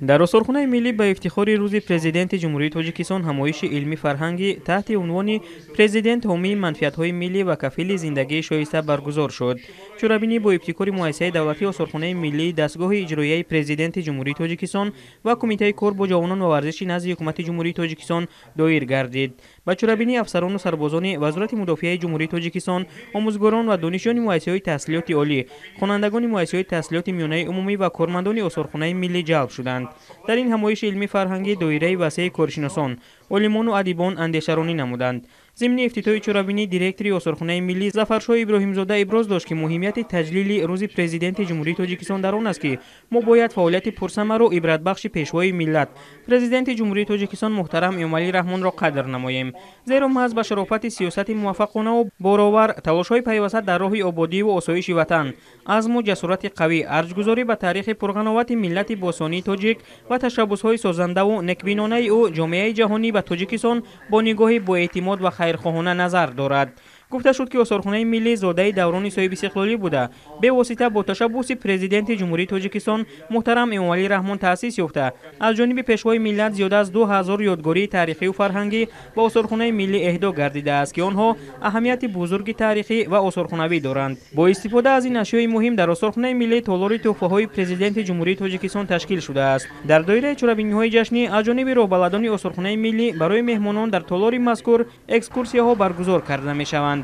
дар осорхонаи миллӣ ба ифтихори рӯзи президенти ҷумҳурии тоҷикистон ҳамоиши илмӣ фарҳангӣ таҳти унвони «Президент ҳомии манфиатҳои миллӣ ва кафили зиндагии шоиста» баргузор шуд. Чорабинӣ бо ибтикори муассисаи давлатии осорхонаи миллӣ, дастгоҳи иҷроияи президенти ҷумҳурии тоҷикистон ва кумитаи кор бо ҷавонон ва варзиши назди ҳукумати ҷумҳурии тоҷикистон доир гардид. Ба чорабинӣ афсарону сарбозони Вазорати мудофиаи ҷумҳурии тоҷикистон, омӯзгорон ва донишҷӯёни муассисаҳои таҳсилоти олӣ, хонандагони муассисаҳои таҳсилоти миёнаи умумӣ ва кормандони осорхонаи миллӣ ҷалб шуданд. дар ин ҳамоиши илмӣ фарҳангӣ доираи васеъи коршиносон, олимону адибон андешаронӣ намуданд. зимни ифтитоҳи чорабинӣ директори осорхонаи миллӣ Зафаршоҳ Иброҳимзода иброз дошт, ки муҳимияти таҷлили рӯзи президенти ҷумҳурии тоҷикистон дар он аст, ки мо бояд фаъолияти пурсамару ибратбахши пешвои миллат, президенти ҷумҳурии тоҷикистон муҳтарам Эмомалӣ Раҳмонро қадр намоем. зеро маҳз ба шарофати сиёсати муваффақонаву боровар, талошҳои пайваста дар роҳи ободиву осоиши ватан, азму ҷасорати қавӣ, арҷгузорӣ ба таърихи пурғановати миллати босонии тоҷик ва ташаббусҳои созандаву некбинонаи ӯ, ҷомеаи ҷаҳонӣ ба Тоҷикистон бо нигоҳи боэътимод ва хайрхоҳона назар дорад. гуфта шуд, ки осорхонаи миллӣ зодаи даврони соҳибистиқлолӣ буда, бевосита бо ташаббуси президенти ҷумҳурии тоҷикистон муҳтарам Эмомалӣ Раҳмон таъсис ёфта, аз ҷониби пешвои миллат зиёда аз 2000 ёдгории таърихиву фарҳангӣ ба осорхонаи миллӣ эҳдо гардидааст, ки онҳо аҳамияти бузурги таърихӣ ва осорхонавӣ доранд. бо истифода аз ин ашёи муҳим дар осорхонаи миллӣ толори тӯҳфаҳои президенти ҷумҳурии тоҷикистон ташкил шудааст. дар доираи чорабиниҳои ҷашнӣ аз ҷониби роҳбаладони осорхонаи миллӣ барои меҳмонон дар толори мазкур экскурсияҳо баргузор карда мешаванд.